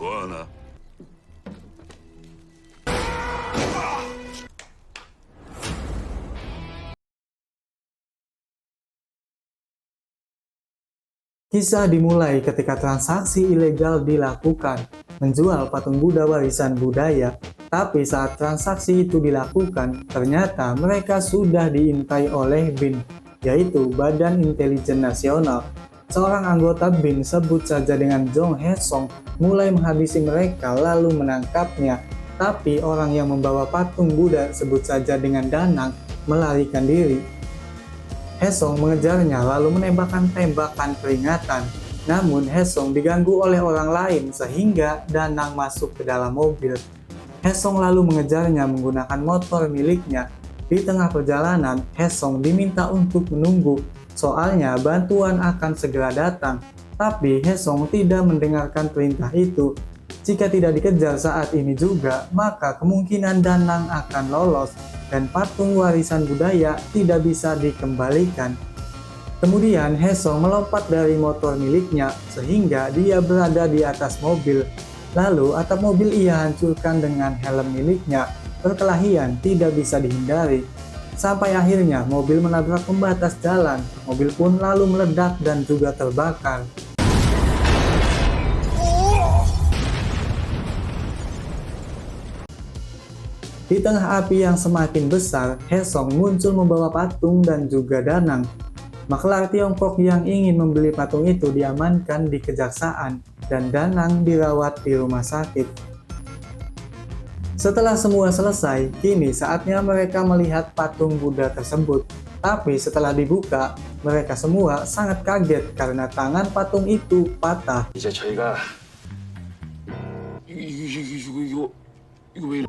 뭐하나? Kisah dimulai ketika transaksi ilegal dilakukan, menjual patung Buddha warisan budaya. Tapi saat transaksi itu dilakukan, ternyata mereka sudah diintai oleh BIN, yaitu Badan Intelijen Nasional. Seorang anggota BIN, sebut saja dengan Jong Hae-song, mulai menghabisi mereka lalu menangkapnya. Tapi orang yang membawa patung Buddha, sebut saja dengan Danang, melarikan diri. Hae-song mengejarnya lalu menembakkan tembakan peringatan. Namun Hae-song diganggu oleh orang lain sehingga Danang masuk ke dalam mobil. Hae-song lalu mengejarnya menggunakan motor miliknya. Di tengah perjalanan, Hae-song diminta untuk menunggu, soalnya bantuan akan segera datang. Tapi Hae-song tidak mendengarkan perintah itu. Jika tidak dikejar saat ini juga, maka kemungkinan Danang akan lolos dan patung warisan budaya tidak bisa dikembalikan. Kemudian Hae-song melompat dari motor miliknya sehingga dia berada di atas mobil. Lalu atap mobil ia hancurkan dengan helm miliknya. Perkelahian tidak bisa dihindari. Sampai akhirnya mobil menabrak pembatas jalan. Mobil pun lalu meledak dan juga terbakar. Di tengah api yang semakin besar, Hae-song muncul membawa patung dan juga Danang. Maklar Tiongkok yang ingin membeli patung itu diamankan di kejaksaan dan Danang dirawat di rumah sakit. Setelah semua selesai, kini saatnya mereka melihat patung Buddha tersebut. Tapi setelah dibuka, mereka semua sangat kaget karena tangan patung itu patah. 이제 저희가 이거 왜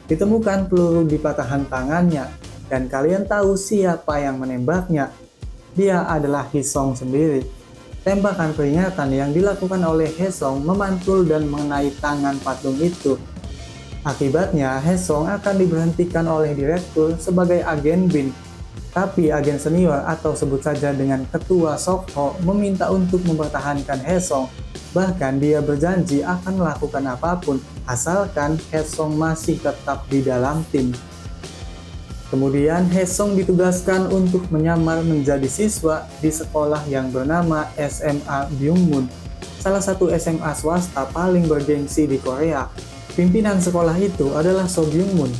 Ditemukan peluru di patahan tangannya, dan kalian tahu siapa yang menembaknya. Dia adalah Hae-song sendiri. Tembakan peringatan yang dilakukan oleh Hae-song memantul dan mengenai tangan patung itu. Akibatnya, Hae-song akan diberhentikan oleh direktur sebagai agen BIN. Tapi agen senior atau sebut saja dengan ketua Sokho meminta untuk mempertahankan Hae-song. Bahkan dia berjanji akan melakukan apapun asalkan Hae-song masih tetap di dalam tim. Kemudian Hae-song ditugaskan untuk menyamar menjadi siswa di sekolah yang bernama SMA Byungmun, salah satu SMA swasta paling bergengsi di Korea. Pimpinan sekolah itu adalah So Byung-mun,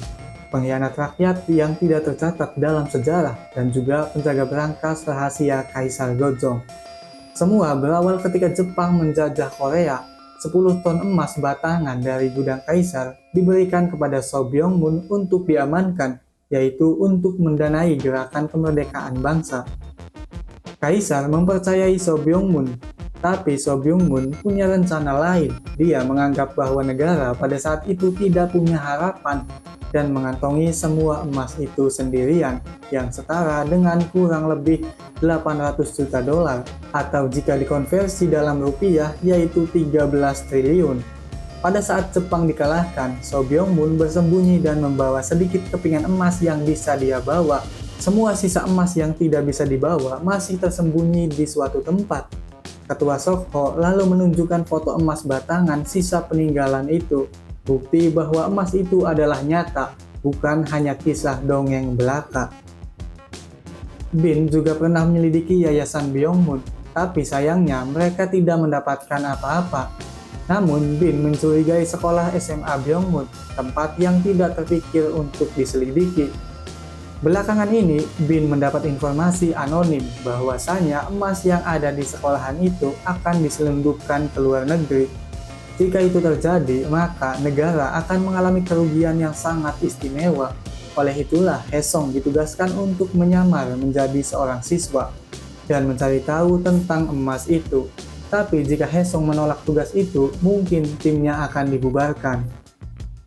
pengkhianat rakyat yang tidak tercatat dalam sejarah dan juga penjaga berangkas rahasia Kaisar Gojong. Semua berawal ketika Jepang menjajah Korea. 10 ton emas batangan dari gudang kaisar diberikan kepada So Byung-mun untuk diamankan, yaitu untuk mendanai gerakan kemerdekaan bangsa. Kaisar mempercayai So Byung-mun, tapi So Byung-mun punya rencana lain. Dia menganggap bahwa negara pada saat itu tidak punya harapan dan mengantongi semua emas itu sendirian, yang setara dengan kurang lebih 800 juta dolar, atau jika dikonversi dalam rupiah yaitu 13 triliun. Pada saat Jepang dikalahkan, So Byung-mun bersembunyi dan membawa sedikit kepingan emas yang bisa dia bawa. Semua sisa emas yang tidak bisa dibawa masih tersembunyi di suatu tempat. Ketua Sokho lalu menunjukkan foto emas batangan sisa peninggalan itu. Bukti bahwa emas itu adalah nyata, bukan hanya kisah dongeng belaka. BIN juga pernah menyelidiki Yayasan Byung-mun, tapi sayangnya mereka tidak mendapatkan apa-apa. Namun BIN mencurigai sekolah SMA Byung-mun, tempat yang tidak terpikir untuk diselidiki. Belakangan ini, BIN mendapat informasi anonim bahwasanya emas yang ada di sekolahan itu akan diselundupkan ke luar negeri. Jika itu terjadi, maka negara akan mengalami kerugian yang sangat istimewa. Oleh itulah, Hae-song ditugaskan untuk menyamar menjadi seorang siswa dan mencari tahu tentang emas itu. Tapi jika Hae-song menolak tugas itu, mungkin timnya akan dibubarkan.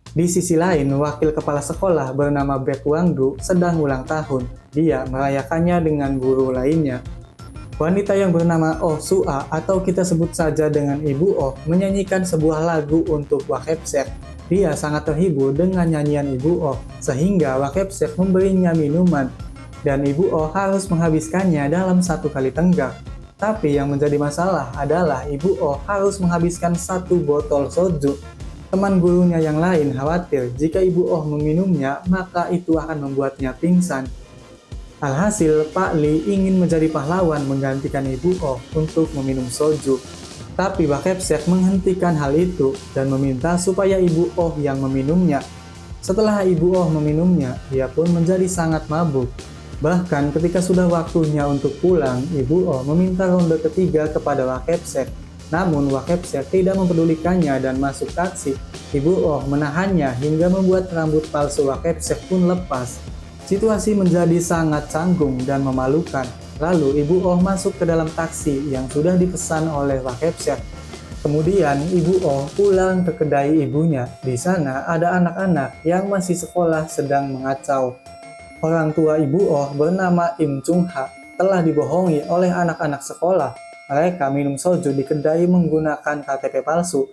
Di sisi lain, wakil kepala sekolah bernama Baek Wang-du sedang ulang tahun. Dia merayakannya dengan guru lainnya. Wanita yang bernama Oh Sua atau kita sebut saja dengan Ibu Oh menyanyikan sebuah lagu untuk Wakepsek. Dia sangat terhibur dengan nyanyian Ibu Oh sehingga Wakepsek memberinya minuman dan Ibu Oh harus menghabiskannya dalam satu kali tenggak. Tapi yang menjadi masalah adalah Ibu Oh harus menghabiskan 1 botol soju. Teman gurunya yang lain khawatir jika Ibu Oh meminumnya, maka itu akan membuatnya pingsan. Alhasil, Pak Li ingin menjadi pahlawan menggantikan Ibu Oh untuk meminum soju. Tapi Pak Kepsek menghentikan hal itu dan meminta supaya Ibu Oh yang meminumnya. Setelah Ibu Oh meminumnya, ia pun menjadi sangat mabuk. Bahkan ketika sudah waktunya untuk pulang, Ibu Oh meminta ronde ketiga kepada Pak Kepsek. Namun Pak Kepsek tidak mempedulikannya dan masuk taksi. Ibu Oh menahannya hingga membuat rambut palsu Pak Kepsek pun lepas. Situasi menjadi sangat canggung dan memalukan. Lalu Ibu Oh masuk ke dalam taksi yang sudah dipesan oleh Pak Kepsek. Kemudian Ibu Oh pulang ke kedai ibunya. Di sana ada anak-anak yang masih sekolah sedang mengacau. Orang tua Ibu Oh bernama Im Chung Ha telah dibohongi oleh anak-anak sekolah. Mereka minum soju di kedai menggunakan KTP palsu.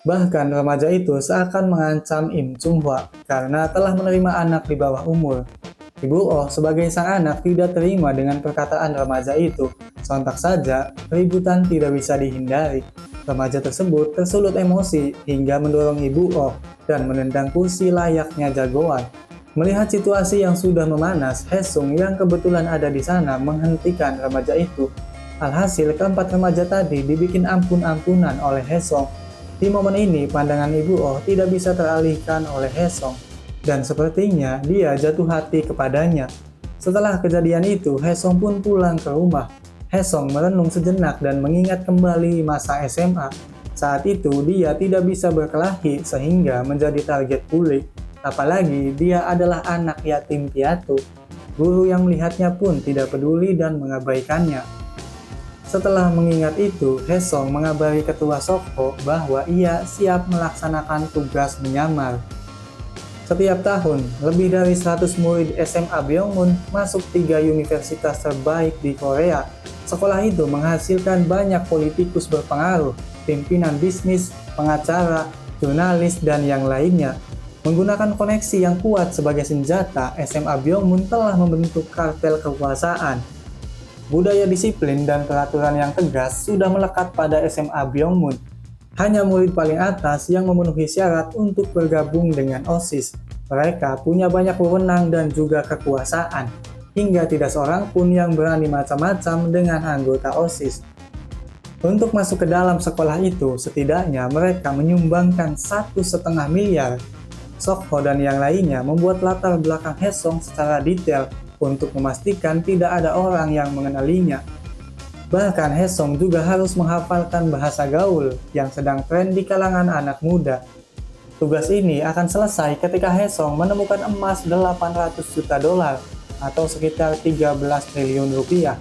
Bahkan remaja itu seakan mengancam Im Chung Ha karena telah menerima anak di bawah umur. Ibu Oh sebagai sang anak tidak terima dengan perkataan remaja itu. Sontak saja, keributan tidak bisa dihindari. Remaja tersebut tersulut emosi hingga mendorong Ibu Oh dan menendang kursi layaknya jagoan. Melihat situasi yang sudah memanas, Hesung yang kebetulan ada di sana menghentikan remaja itu. Alhasil, keempat remaja tadi dibikin ampun-ampunan oleh Hesung. Di momen ini, pandangan Ibu Oh tidak bisa teralihkan oleh Hesung. Dan sepertinya dia jatuh hati kepadanya. Setelah kejadian itu, Hesung pun pulang ke rumah. Hesung merenung sejenak dan mengingat kembali masa SMA. Saat itu dia tidak bisa berkelahi sehingga menjadi target bully. Apalagi dia adalah anak yatim piatu. Guru yang melihatnya pun tidak peduli dan mengabaikannya. Setelah mengingat itu, Hesung mengabari ketua Sokho bahwa ia siap melaksanakan tugas menyamar. Setiap tahun, lebih dari 100 murid SMA Byongmun masuk 3 universitas terbaik di Korea. Sekolah itu menghasilkan banyak politikus berpengaruh, pimpinan bisnis, pengacara, jurnalis, dan yang lainnya. Menggunakan koneksi yang kuat sebagai senjata, SMA Byongmun telah membentuk kartel kekuasaan. Budaya disiplin dan peraturan yang tegas sudah melekat pada SMA Byongmun. Hanya murid paling atas yang memenuhi syarat untuk bergabung dengan OSIS. Mereka punya banyak wewenang dan juga kekuasaan, hingga tidak seorang pun yang berani macam-macam dengan anggota OSIS. Untuk masuk ke dalam sekolah itu, setidaknya mereka menyumbangkan 1,5 miliar. Sokho dan yang lainnya membuat latar belakang Hesung secara detail untuk memastikan tidak ada orang yang mengenalinya. Bahkan Hesung juga harus menghafalkan bahasa gaul yang sedang tren di kalangan anak muda. Tugas ini akan selesai ketika Hesung menemukan emas 800 juta dolar atau sekitar 13 triliun rupiah.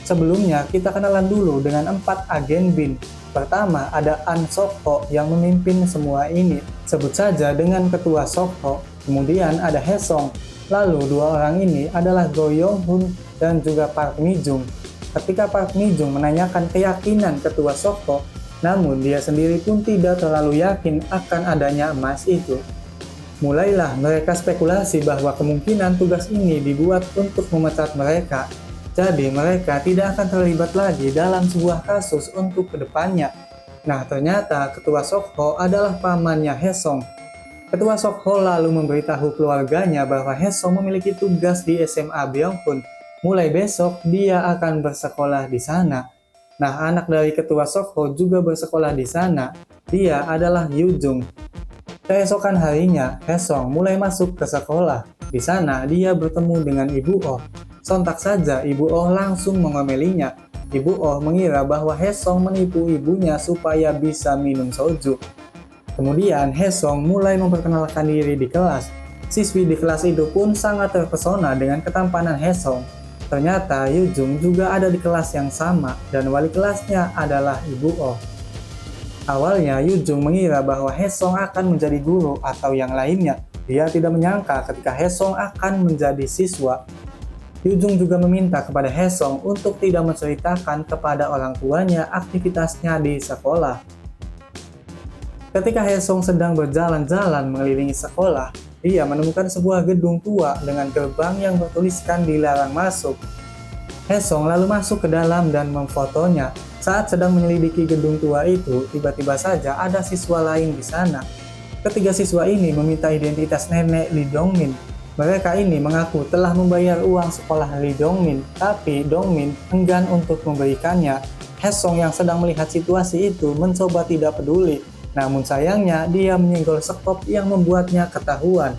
Sebelumnya kita kenalan dulu dengan 4 agen BIN. Pertama ada An Sokho yang memimpin semua ini. Sebut saja dengan ketua Sokho. Kemudian ada Hesung. Lalu 2 orang ini adalah Go Yong Hun dan juga Park Mi Jung. Ketika Park Mi Jung menanyakan keyakinan ketua Sokho, namun dia sendiri pun tidak terlalu yakin akan adanya emas itu. Mulailah mereka spekulasi bahwa kemungkinan tugas ini dibuat untuk memecat mereka. Jadi mereka tidak akan terlibat lagi dalam sebuah kasus untuk kedepannya. Nah ternyata ketua Sokho adalah pamannya Hesung. Ketua Sokho lalu memberitahu keluarganya bahwa Hesung memiliki tugas di SMA Byongmun. Mulai besok dia akan bersekolah di sana. Nah, anak dari ketua Sokho juga bersekolah di sana. Dia adalah Yu Jung. Keesokan harinya, Hesung mulai masuk ke sekolah. Di sana dia bertemu dengan Ibu Oh. Sontak saja Ibu Oh langsung mengomelinya. Ibu Oh mengira bahwa Hesung menipu ibunya supaya bisa minum soju. Kemudian Hesung mulai memperkenalkan diri di kelas. Siswi di kelas itu pun sangat terpesona dengan ketampanan Hesung. Ternyata Yu Jung juga ada di kelas yang sama dan wali kelasnya adalah Ibu Oh. Awalnya Yu Jung mengira bahwa Hesung akan menjadi guru atau yang lainnya. Dia tidak menyangka ketika Hesung akan menjadi siswa. Yu Jung juga meminta kepada Hesung untuk tidak menceritakan kepada orang tuanya aktivitasnya di sekolah. Ketika Hesung sedang berjalan-jalan mengelilingi sekolah, dia menemukan sebuah gedung tua dengan gerbang yang bertuliskan dilarang masuk. Hesong lalu masuk ke dalam dan memfotonya. Saat sedang menyelidiki gedung tua itu, tiba-tiba saja ada siswa lain di sana. Ketiga siswa ini meminta identitas nenek Lee Dongmin. Mereka ini mengaku telah membayar uang sekolah Lee Dongmin, tapi Dongmin enggan untuk memberikannya. Hesong yang sedang melihat situasi itu mencoba tidak peduli, namun sayangnya dia menyenggol sekop yang membuatnya ketahuan.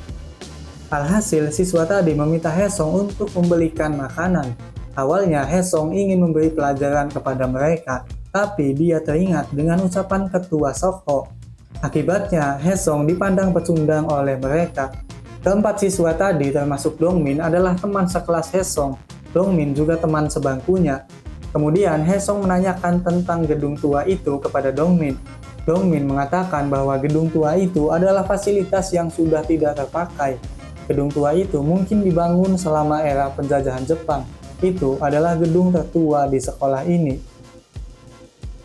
Alhasil, siswa tadi meminta Hesong untuk membelikan makanan. Awalnya Hesong ingin memberi pelajaran kepada mereka, tapi dia teringat dengan ucapan ketua Sokho. Akibatnya, Hesong dipandang pecundang oleh mereka. Keempat siswa tadi termasuk Dongmin adalah teman sekelas Hesong. Dongmin juga teman sebangkunya. Kemudian Hesong menanyakan tentang gedung tua itu kepada Dongmin. Dongmin mengatakan bahwa gedung tua itu adalah fasilitas yang sudah tidak terpakai. Gedung tua itu mungkin dibangun selama era penjajahan Jepang. Itu adalah gedung tertua di sekolah ini.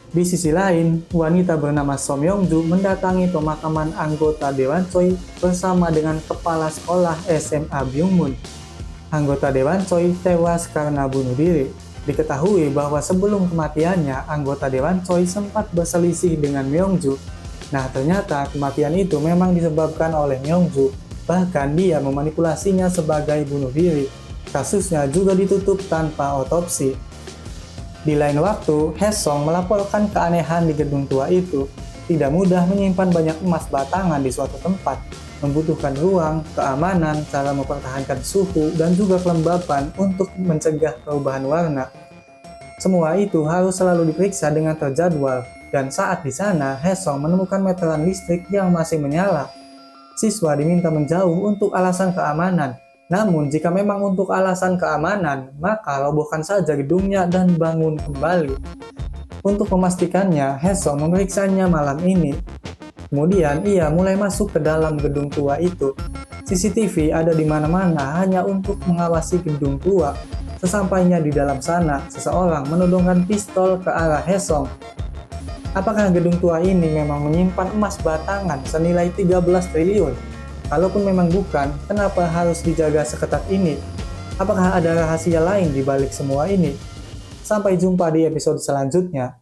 Di sisi lain, wanita bernama Som Yongju mendatangi pemakaman anggota Dewan Choi bersama dengan kepala sekolah SMA Byungmun. Anggota Dewan Choi tewas karena bunuh diri. Diketahui bahwa sebelum kematiannya, anggota Dewan Choi sempat berselisih dengan Myongju. Nah, ternyata kematian itu memang disebabkan oleh Myongju. Bahkan dia memanipulasinya sebagai bunuh diri. Kasusnya juga ditutup tanpa otopsi. Di lain waktu, Hesong melaporkan keanehan di gedung tua itu. Tidak mudah menyimpan banyak emas batangan di suatu tempat. Membutuhkan ruang, keamanan, cara mempertahankan suhu, dan juga kelembapan untuk mencegah perubahan warna. Semua itu harus selalu diperiksa dengan terjadwal. Dan saat di sana, Hesong menemukan meteran listrik yang masih menyala. Siswa diminta menjauh untuk alasan keamanan. Namun, jika memang untuk alasan keamanan, maka robohkan saja gedungnya dan bangun kembali. Untuk memastikannya, Hesong memeriksanya malam ini. Kemudian, ia mulai masuk ke dalam gedung tua itu. CCTV ada di mana-mana hanya untuk mengawasi gedung tua. Sesampainya di dalam sana, seseorang menodongkan pistol ke arah Hesong. Apakah gedung tua ini memang menyimpan emas batangan senilai 13 triliun? Kalaupun memang bukan, kenapa harus dijaga seketat ini? Apakah ada rahasia lain di balik semua ini? Sampai jumpa di episode selanjutnya.